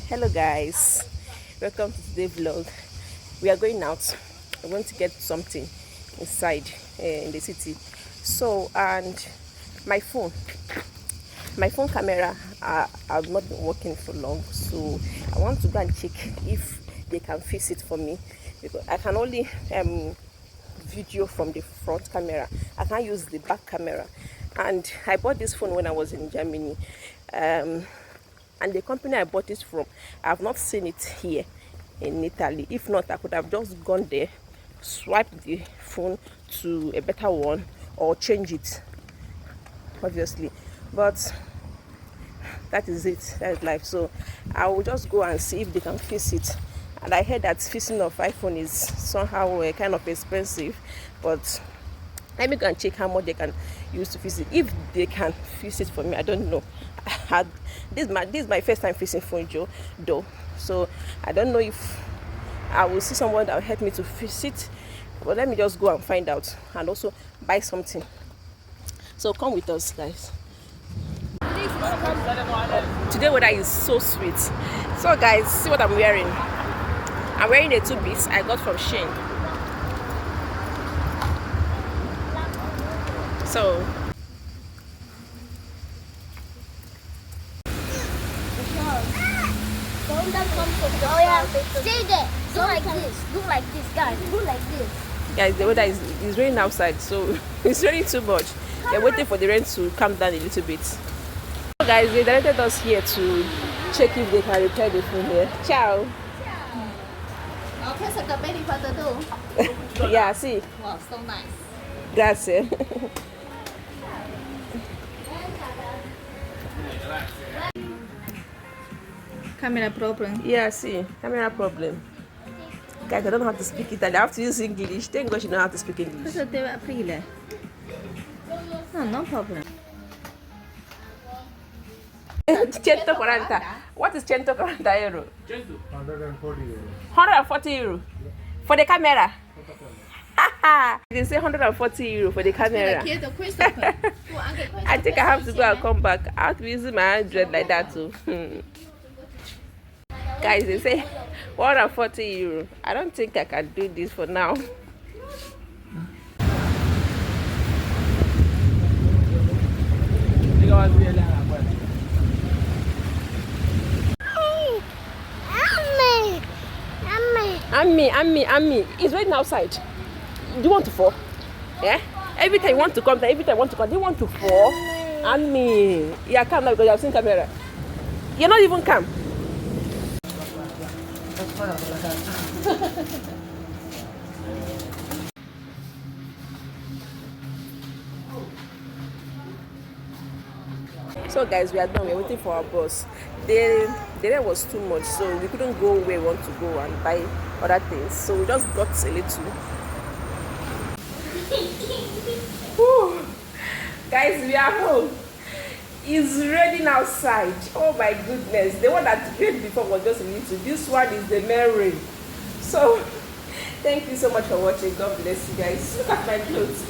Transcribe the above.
Hello guys, welcome to today's vlog. We are going out. I want to get something inside in the city. So, and my phone camera have not been working for long, so I want to go and check if they can fix it for me, because I can only video from the front camera. I can't use the back camera. And I bought this phone when I was in Germany, and the company I bought it from, I have not seen it here in Italy. If not, I could have just gone there, swiped the phone to a better one, or change it, obviously. But that is it, that is life. So I will just go and see if they can fix it. And I heard that fixing of iPhone is somehow kind of expensive, but let me go and check how much they can use to fix it. If they can fix it for me, I don't know. This is my first time fixing phone, though. So I don't know if I will see someone that will help me to fix it. But let me just go and find out, and also buy something. So come with us, guys. Today weather is so sweet. So guys, see what I'm wearing. I'm wearing a 2-piece I got from Shein. So oh yeah, stay there. Do like this. Do like this, guys. Do like this. guys, the weather is raining outside, so it's raining too much. They're waiting for the rain to calm down a little bit. So guys, they directed us here to check if they can repair the phone here. Ciao. Okay, so the baby photo. Yeah, see. Wow, so nice. Grazie. Camera problem. Yeah, see, camera problem. Guys, I don't know how to speak Italian. I have to use English. Thank God you know how to speak English. Cosa deve aprire? No, no problem. 140. What is 140 euro? 140 euro. 140 euro for the camera. They say 140 euro for the camera. I think I have to go and come back. I have to be using my 100 like that too. Guys, they say 140 euro. I don't think I can do this for now. Ammi. It's raining outside. Do you want to fall? Yeah? Every time you want to come, they want to fall. Ammi. Yeah, come now because you have seen camera. You're not even come. So guys, we are done. We're waiting for our bus. The rain was too much, so we couldn't go where we want to go and buy other things. So we just got a little. Whew. Guys, we are home. It's raining outside. Oh my goodness. The one that rained before was just a little. This one is the main rain. So thank you so much for watching. God bless you guys. Look at my clothes.